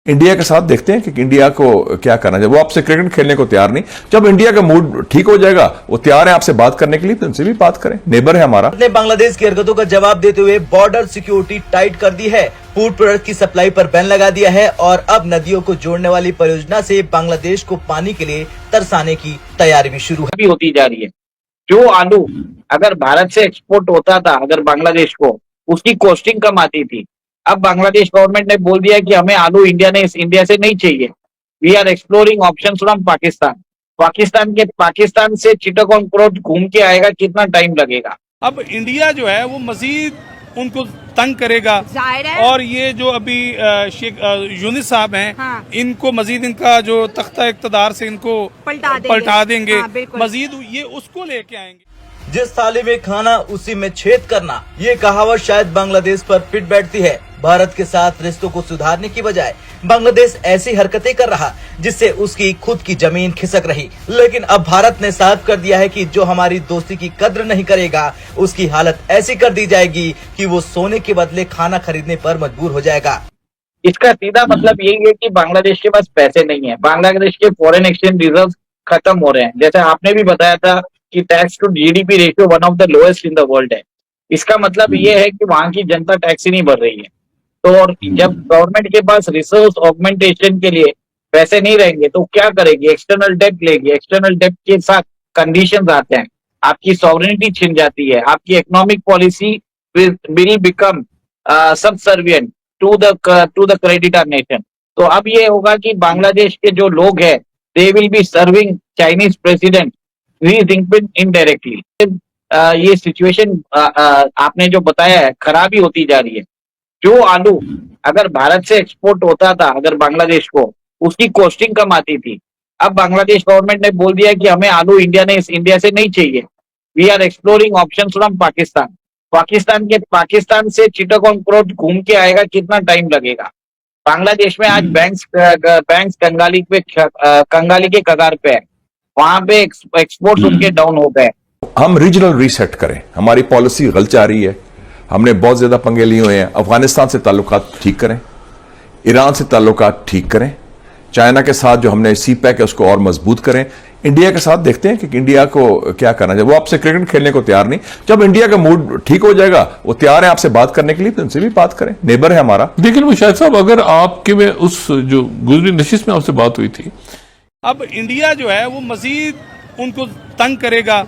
India के साथ देखते हैं कि इंडिया को क्या करना चाहिए। वो आपसे क्रिकेट खेलने को तैयार नहीं, जब इंडिया का मूड ठीक हो जाएगा वो तैयार है आपसे बात करने के लिए, तो उनसे भी बात करें, नेबर है हमारा। ने बांग्लादेश की हरकतों का जवाब देते हुए बॉर्डर सिक्योरिटी टाइट कर दी है, फूड प्रोडक्ट की सप्लाई पर बैन लगा दिया है और अब नदियों को जोड़ने वाली परियोजना से बांग्लादेश को पानी के लिए तरसाने की तैयारी भी शुरू है। होती जा रही है। जो आलू अगर भारत से एक्सपोर्ट होता था अगर बांग्लादेश को, उसकी कॉस्टिंग कम आती थी। अब बांग्लादेश गवर्नमेंट ने बोल दिया कि हमें आलू इंडिया से नहीं चाहिए। We are exploring option from Pakistan से चिटागोंग पोर्ट घूम के आएगा, कितना टाइम लगेगा। अब इंडिया जो है वो मजीद उनको तंग करेगा और ये जो अभी शेख यूनिस साहब हैं, हाँ। इनको मजीद इनका जो तख्ता इक़्तिदार से इनको पलटा देंगे, हाँ, मजीद ये उसको लेके आएंगे। जिस थाली में खाना उसी में छेद करना, ये कहावत शायद बांग्लादेश पर फिट बैठती है। भारत के साथ रिश्तों को सुधारने की बजाय बांग्लादेश ऐसी हरकतें कर रहा जिससे उसकी खुद की जमीन खिसक रही। लेकिन अब भारत ने साफ कर दिया है कि जो हमारी दोस्ती की कद्र नहीं करेगा उसकी हालत ऐसी कर दी जाएगी कि वो सोने के बदले खाना खरीदने पर मजबूर हो जाएगा। इसका सीधा मतलब यही है कि बांग्लादेश के पास पैसे नहीं है। बांग्लादेश के फॉरेन एक्सचेंज रिजर्व खत्म हो रहे हैं। जैसे आपने भी बताया था कि tax to GDP ratio one of the lowest in the world है। इसका मतलब ये है कि वहां की जनता टैक्स ही नहीं भर रही है। तो और जब गवर्नमेंट के पास रिसोर्स ऑगमेंटेशन के लिए पैसे नहीं रहेंगे तो क्या करेगी? एक्सटर्नल डेब्ट लेगी। एक्सटर्नल डेब्ट के साथ कंडीशंस आते हैं, आपकी सॉवरेनिटी छिन जाती है, आपकी economic policy will become subservient to the creditor nation. तो अब ये होगा कि बांग्लादेश के जो लोग हैं they will be serving Chinese president indirectly. ये सिचुएशन आपने जो बताया है खराबी होती जा रही है। जो आलू अगर भारत से एक्सपोर्ट होता था अगर बांग्लादेश को, उसकी कॉस्टिंग कम आती थी। अब बांग्लादेश गवर्नमेंट ने बोल दिया कि हमें आलू इंडिया से नहीं चाहिए। We are exploring option from Pakistan से चिटागोंग पोर्ट घूम के आएगा, कितना टाइम लगेगा। बांग्लादेश में आज बैंक्स कंगाली के कगार पे है। वहां पे एक्सपोर्ट्स उनके डाउन हो गए। हम रीजनल रीसेट करें, हमारी पॉलिसी गलत जा रही है, हमने बहुत ज्यादा पंगे लिए हुए हैं। अफगानिस्तान से ताल्लुकात ठीक करें, ईरान से ताल्लुकात ठीक करें, चाइना के साथ जो हमने सीपैक है उसको और मजबूत करें। इंडिया के साथ देखते हैं कि इंडिया को क्या करना चाहिए। वो आपसे क्रिकेट खेलने को तैयार नहीं, जब इंडिया का मूड ठीक हो जाएगा वो तैयार है आपसे बात करने के लिए, तो उनसे भी बात करें, नेबर है हमारा। लेकिन वो शायद साहब अगर आपके में उस जो गुजरी नशिस्त में आपसे बात हुई थी, अब इंडिया जो है वो मजीद उनको तंग करेगा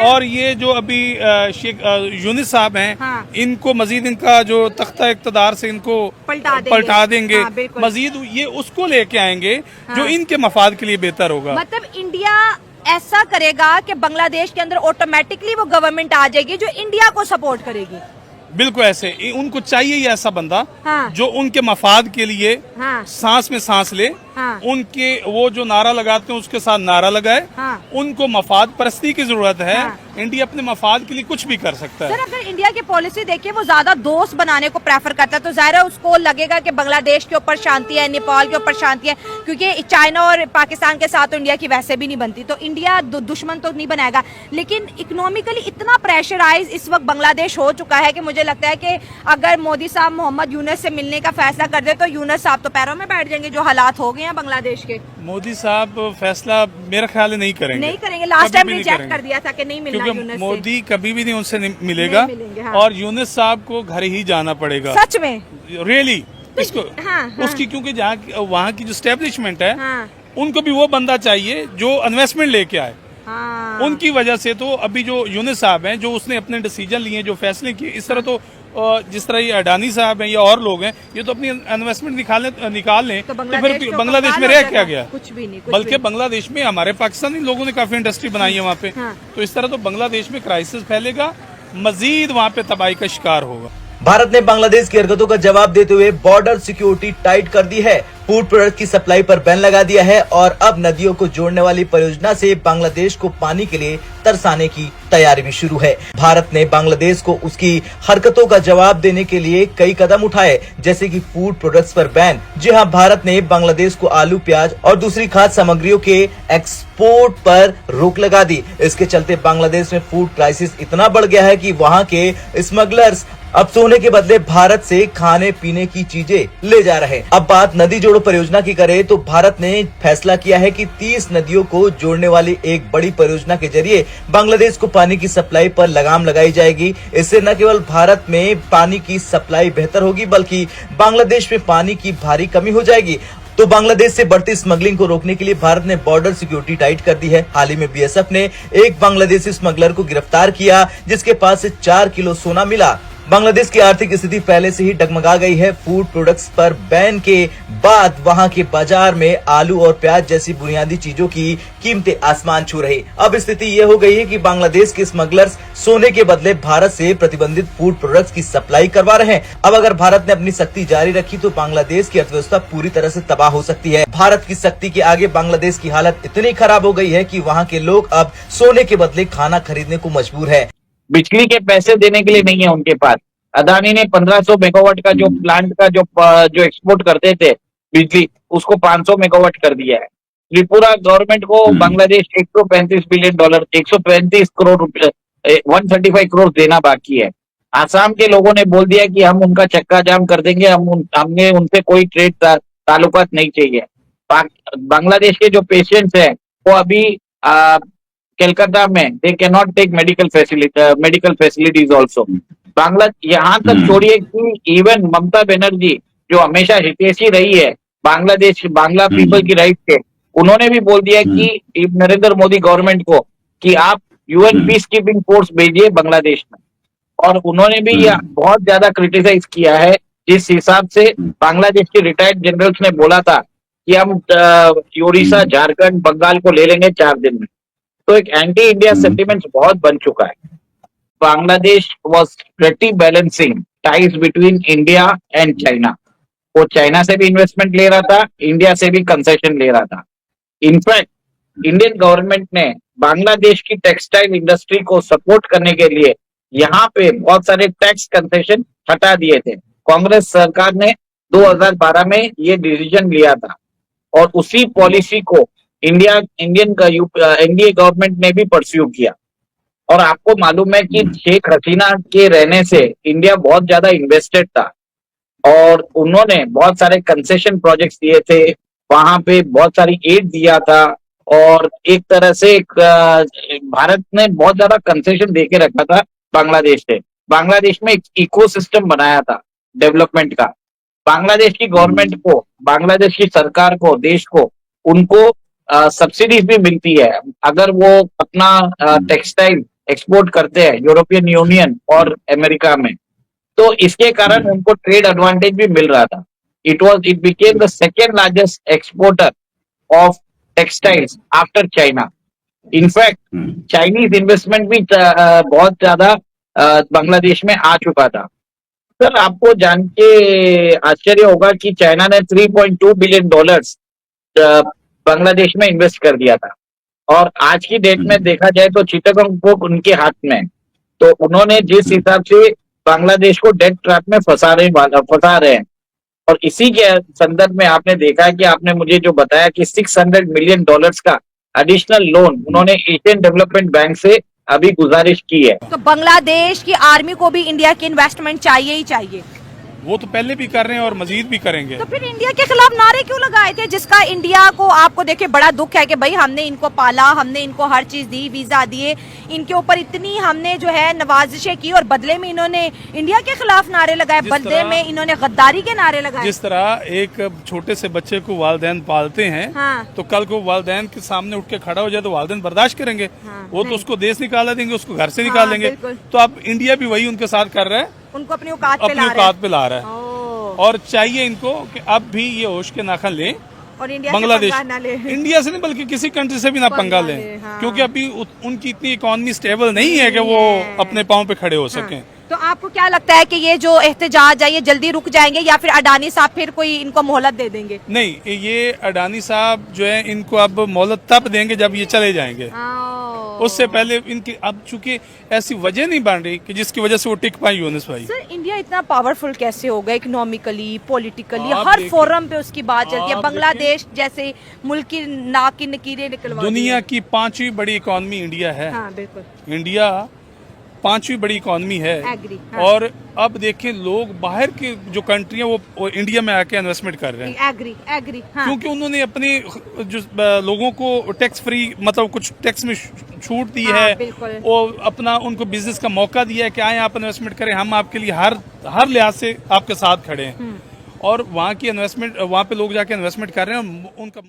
और ये जो अभी शेख यूनिस साहब हैं, हाँ। इनको मजीद इनका जो तख्ता इक़्तिदार से इनको पलटा देंगे, हाँ, मजीद ये उसको लेके आएंगे, हाँ। जो इनके मफाद के लिए बेहतर होगा। मतलब इंडिया ऐसा करेगा कि बांग्लादेश के अंदर ऑटोमेटिकली वो गवर्नमेंट आ जाएगी जो इंडिया को सपोर्ट करेगी। बिल्कुल ऐसे उनको चाहिए ही ऐसा बंदा, हाँ। जो उनके मफाद के लिए, हाँ। सांस में सांस ले, हाँ। उनके वो जो नारा लगाते हैं उसके साथ नारा लगाए, हाँ। उनको मफाद परस्ती की जरूरत है, हाँ। इंडिया अपने मफाद के लिए कुछ भी कर सकता है। सर अगर इंडिया की पॉलिसी देखिए वो ज्यादा दोस्त बनाने को प्रेफर करता है, तो जाहिर है उसको लगेगा कि बांग्लादेश के ऊपर शांति है, नेपाल के ऊपर शांति है, क्योंकि चाइना और पाकिस्तान के साथ तो इंडिया की वैसे भी नहीं बनती, तो इंडिया दुश्मन तो नहीं बनाएगा। लेकिन इकोनॉमिकली इतना प्रेशराइज इस वक्त बांग्लादेश हो चुका है कि मुझे लगता है कि अगर मोदी साहब मोहम्मद यूनुस से मिलने का फैसला कर दे तो यूनुस साहब तो पैरों में बैठ जाएंगे, जो हालात हो गए हैं बांग्लादेश के। मोदी साहब फैसला मेरा ख्याल नहीं करेंगे, लास्ट टाइम रिजेक्ट कर दिया था कि नहीं मिलना यूनुस से। मोदी कभी भी नहीं उनसे मिलेगा, हाँ। और यूनुस साहब को घर ही जाना पड़ेगा सच में, रियली इसको, हाँ, हाँ। उसकी क्योंकि जहाँ वहाँ की जो स्टैब्लिशमेंट है, हाँ। उनको भी वो बंदा चाहिए जो इन्वेस्टमेंट लेके आए, हाँ। उनकी वजह से तो अभी जो यूनुस साहब हैं, जो उसने अपने डिसीजन लिए, जो फैसले किए, इस तरह तो जिस तरह ये अडानी साहब हैं या और लोग हैं, ये तो अपनी इन्वेस्टमेंट निकाल लें तो फिर बांग्लादेश में रह क्या गया? कुछ भी नहीं। बल्कि बांग्लादेश में हमारे पाकिस्तानी लोगों ने काफी इंडस्ट्री बनाई है वहाँ पे, हाँ। तो इस तरह तो बांग्लादेश में क्राइसिस फैलेगा, मजीद वहाँ पे तबाही का शिकार होगा। भारत ने बांग्लादेश की हरकतों का जवाब देते हुए बॉर्डर सिक्योरिटी टाइट कर दी है, फूड प्रोडक्ट की सप्लाई पर बैन लगा दिया है और अब नदियों को जोड़ने वाली परियोजना से बांग्लादेश को पानी के लिए तरसाने की तैयारी भी शुरू है। भारत ने बांग्लादेश को उसकी हरकतों का जवाब देने के लिए कई कदम उठाए, जैसे कि फूड प्रोडक्ट्स पर बैन। जी हां, भारत ने बांग्लादेश को आलू, प्याज और दूसरी खाद्य सामग्रियों के एक्सपोर्ट पर रोक लगा दी। इसके चलते बांग्लादेश में फूड क्राइसिस इतना बढ़ गया है कि वहां के स्मगलर्स अब सोने के बदले भारत से खाने पीने की चीजें ले जा रहे हैं। अब बात नदी जोड़ो परियोजना की करें तो भारत ने फैसला किया है कि 30 नदियों को जोड़ने वाली एक बड़ी परियोजना के जरिए बांग्लादेश को पानी की सप्लाई पर लगाम लगाई जाएगी। इससे न केवल भारत में पानी की सप्लाई बेहतर होगी बल्कि बांग्लादेश में पानी की भारी कमी हो जाएगी। तो बांग्लादेश से बढ़ती स्मगलिंग को रोकने के लिए भारत ने बॉर्डर सिक्योरिटी टाइट कर दी है। हाल ही में बीएसएफ ने एक बांग्लादेशी स्मगलर को गिरफ्तार किया जिसके पास से 4 किलो सोना मिला। बांग्लादेश की आर्थिक स्थिति पहले से ही डगमगा गई है। फूड प्रोडक्ट्स पर बैन के बाद वहां के बाजार में आलू और प्याज जैसी बुनियादी चीजों की कीमतें आसमान छू रही। अब स्थिति ये हो गई है कि बांग्लादेश के स्मगलर्स सोने के बदले भारत से प्रतिबंधित फूड प्रोडक्ट्स की सप्लाई करवा रहे हैं। अब अगर भारत ने अपनी सख्ती जारी रखी तो बांग्लादेश की अर्थव्यवस्था पूरी तरह से तबाह हो सकती है। भारत की सख्ती के आगे बांग्लादेश की हालत इतनी खराब हो गई है कि वहाँ के लोग अब सोने के बदले खाना खरीदने को मजबूर है। बिजली के पैसे देने के लिए नहीं है उनके पास। अदानी ने 1500 मेगावाट का जो प्लांट का जो एक्सपोर्ट करते थे बिजली, उसको 500 मेगावाट कर दिया है। त्रिपुरा गवर्नमेंट को बांग्लादेश $135 करोड़ 135 करोड़ देना बाकी है। आसाम के लोगों ने बोल दिया कि हम उनका चक्का जाम कर देंगे, हमने उनसे कोई ट्रेड ताल्लुकात नहीं चाहिए। बांग्लादेश के जो पेशेंट्स हैं वो अभी कलकत्ता में they can not take medical facilities also. यहाँ तक छोड़िए कि इवन ममता बनर्जी जो हमेशा हितैषी रही है बांग्ला पीपल की राइट के, उन्होंने भी बोल दिया कि नरेंद्र मोदी गवर्नमेंट को कि आप यूएन पीस कीपिंग फोर्स भेजिए बांग्लादेश में। और उन्होंने भी यह बहुत ज्यादा क्रिटिसाइज किया है जिस हिसाब से बांग्लादेश के रिटायर्ड जनरल्स ने बोला था कि हम उड़ीसा, झारखंड, बंगाल को ले लेंगे 4 दिन में। तो एक एंटी इंडिया सेंटिमेंट बहुत बन चुका है। Bangladesh was pretty balancing ties between India and China. वो चाइना से भी इन्वेस्टमेंट ले रहा था, इंडिया से भी कंसेशन ले रहा था। इनफैक्ट इंडियन गवर्नमेंट ने बांग्लादेश की टेक्सटाइल इंडस्ट्री को सपोर्ट करने के लिए यहाँ पे बहुत सारे टैक्स कंसेशन हटा दिए थे। कांग्रेस सरकार ने 2012 में ये डिसीजन लिया था और उसी पॉलिसी को एनडीए गवर्नमेंट ने भी परस्यू किया। और आपको मालूम है कि शेख हसीना के रहने से इंडिया बहुत ज्यादा इन्वेस्टेड था और उन्होंने बहुत सारे कंसेशन प्रोजेक्ट्स दिए थे, वहां पे बहुत सारी एड दिया था और एक तरह से भारत ने बहुत ज्यादा कंसेशन देके रखा था बांग्लादेश से। बांग्लादेश में एक इकोसिस्टम बनाया था डेवलपमेंट का। बांग्लादेश की गवर्नमेंट को, बांग्लादेश की सरकार को, देश को, उनको सब्सिडीज भी मिलती है अगर वो अपना टेक्सटाइल एक्सपोर्ट करते हैं यूरोपियन यूनियन और अमेरिका में। तो इसके कारण उनको ट्रेड एडवांटेज भी मिल रहा था। It became the second largest exporter of textiles after China. In fact Chinese investment भी बहुत ज्यादा बांग्लादेश में आ चुका था। सर, आपको जान के आश्चर्य होगा कि चाइना ने $3.2 बिलियन बांग्लादेश में इन्वेस्ट कर दिया था और आज की डेट में देखा जाए तो चिटागोंग पोर्ट उनके हाथ में। तो उन्होंने जिस हिसाब से बांग्लादेश को डेट ट्रैप में फंसा रहे हैं और इसी के संदर्भ में आपने देखा है कि आपने मुझे जो बताया कि $600 मिलियन का एडिशनल लोन उन्होंने एशियन डेवलपमेंट बैंक से अभी गुजारिश की है। तो बांग्लादेश की आर्मी को भी इंडिया की इन्वेस्टमेंट चाहिए ही चाहिए। वो तो पहले भी कर रहे हैं और मजीद भी करेंगे। तो फिर इंडिया के खिलाफ नारे क्यों लगाए थे, जिसका इंडिया को आपको देखिए बड़ा दुख है कि भाई हमने इनको पाला, हमने इनको हर चीज दी, वीजा दिए, इनके ऊपर इतनी हमने जो है नवाजिशें की और बदले में इन्होंने इंडिया के खिलाफ नारे लगाए, बदले में इन्होंने गद्दारी के नारे लगाए। जिस तरह एक छोटे से बच्चे को वालिदैन पालते हैं, हाँ। तो कल को वालिदैन के सामने उठ के खड़ा हो जाए तो वालिदैन बर्दाश्त करेंगे। हाँ, वो तो उसको देश निकाला देंगे, उसको घर से निकाल देंगे। तो अब इंडिया भी वही उनके साथ कर रहा है, उनको अपनी औकात पे ला रहा है। और चाहिए इनको कि अब भी ये होश के नाखन लें और इंडिया बांग्लादेश से ना ले। इंडिया से नहीं बल्कि किसी कंट्री से भी ना पंगा लें, हाँ। क्योंकि अभी उनकी इतनी इकोनॉमी स्टेबल नहीं है कि वो अपने पांव पे खड़े हो सकें। तो आपको क्या लगता है कि ये जो एहतजाज है ये जल्दी रुक जाएंगे या फिर अडानी साहब फिर कोई इनको मोहलत दे देंगे? नहीं, ये अडानी साहब जो है इनको अब मोहलत तब देंगे जब ये चले जाएंगे। उससे पहले इनकी अब चूंकि ऐसी वजह नहीं बन रही कि जिसकी वजह से वो टिक पाई यूनुस भाई। सर, इंडिया इतना पावरफुल कैसे होगा इकोनॉमिकली, पॉलिटिकली, हर फोरम पे उसकी बात चलती है। बांग्लादेश जैसे मुल्क की नाक की नकीरें निकलवा दुनिया की 5वीं बड़ी इकोनॉमी इंडिया है। हाँ, बिल्कुल। इंडिया 5वीं बड़ी इकॉनमी है। Agree, और अब देखें लोग बाहर के जो कंट्री है वो इंडिया में आके इन्वेस्टमेंट कर रहे हैं। एग्री क्योंकि उन्होंने अपने जो लोगों को टैक्स फ्री मतलब कुछ टैक्स में छूट दी है, और अपना उनको बिजनेस का मौका दिया है कि आए आप इन्वेस्टमेंट करें, हम आपके लिए हर लिहाज से आपके साथ खड़े हैं। और वहाँ की इन्वेस्टमेंट, वहाँ पे लोग जाके इन्वेस्टमेंट कर रहे हैं उनका।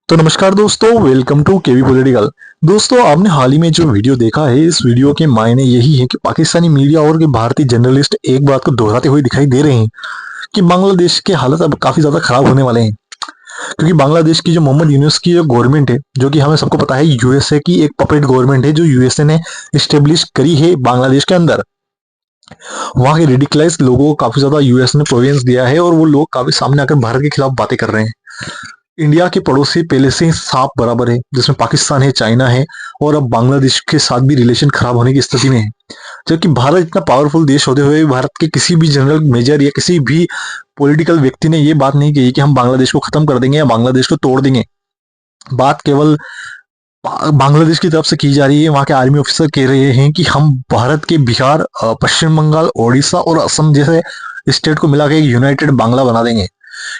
तो नमस्कार दोस्तों, वेलकम टू केवी पॉलिटिकल। दोस्तों, आपने हाल ही में जो वीडियो देखा है, इस वीडियो के मायने यही है कि पाकिस्तानी मीडिया और के भारतीय जर्नलिस्ट एक बात को दोहराते हुए दिखाई दे रहे हैं कि बांग्लादेश के हालत अब काफी ज्यादा खराब होने वाले हैं। क्योंकि बांग्लादेश की जो मोहम्मद यूनुस की जो गवर्नमेंट है, जो कि हमें सबको पता है यूएसए की एक पपेट गवर्नमेंट है, जो यूएसए ने स्टेब्लिश करी है बांग्लादेश के अंदर। वहां के रेडिकलाइज लोगों को काफी ज्यादा यूएस ने प्रोविडेंस दिया है और वो लोग काफी सामने आकर भारत के खिलाफ बातें कर रहे हैं। इंडिया के पड़ोसी पहले से ही सांप बराबर है, जिसमें पाकिस्तान है, चाइना है, और अब बांग्लादेश के साथ भी रिलेशन खराब होने की स्थिति में है। जबकि भारत इतना पावरफुल देश होते हुए भारत के किसी भी जनरल मेजर या किसी भी पॉलिटिकल व्यक्ति ने ये बात नहीं कही कि हम बांग्लादेश को खत्म कर देंगे या बांग्लादेश को तोड़ देंगे। बात केवल बांग्लादेश की तरफ से की जा रही है। वहां के आर्मी ऑफिसर कह रहे हैं कि हम भारत के बिहार, पश्चिम बंगाल, ओडिशा और असम जैसे स्टेट को मिला के एक यूनाइटेड बांग्ला बना देंगे।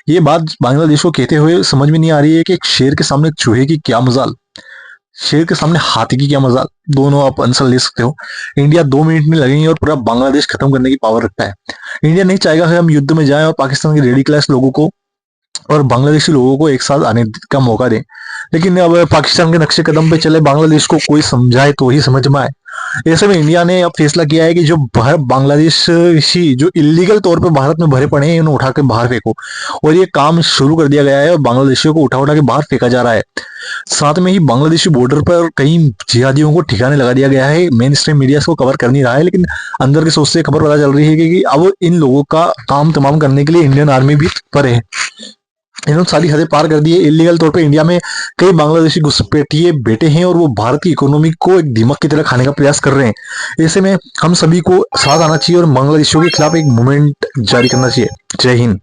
ये बात बांग्लादेश को कहते हुए समझ में नहीं आ रही है कि एक शेर के सामने चूहे की क्या मजाल, शेर के सामने हाथी की क्या मजाल। दोनों आप आंसर ले सकते हो। इंडिया 2 मिनट में लगेंगे और पूरा बांग्लादेश खत्म करने की पावर रखता है। इंडिया नहीं चाहेगा कि हम युद्ध में जाएं और पाकिस्तान के रेडिकलाइज लोगों को और बांग्लादेशी लोगों को एक साथ आने का मौका दें। लेकिन अब पाकिस्तान के नक्शे कदम पे चले बांग्लादेश को कोई समझाए तो ही समझ में आए। ऐसे में इंडिया ने अब फैसला किया है कि जो बांग्लादेशी जो इलीगल तौर पे भारत में भरे पड़े हैं, उन्हें उठा के बाहर फेंको। और ये काम शुरू कर दिया गया है और बांग्लादेशियों को उठा के बाहर फेंका जा रहा है। साथ में ही बांग्लादेशी बॉर्डर पर कई जिहादियों को ठिकाने लगा दिया गया है। मेन स्ट्रीम मीडिया इसको कवर कर नहीं रहा है, लेकिन अंदर के सोच से खबर पता चल रही है कि अब इन लोगों का काम तमाम करने के लिए इंडियन आर्मी भी तत्पर है। इन्होंने सारी हदें पार कर दी है। इलीगल तौर पे इंडिया में कई बांग्लादेशी घुसपैठिए बैठे हैं और वो भारत की इकोनॉमी को एक दीमक की तरह खाने का प्रयास कर रहे हैं। ऐसे में हम सभी को साथ आना चाहिए और बांग्लादेशियों के खिलाफ एक मूवमेंट जारी करना चाहिए। जय हिंद।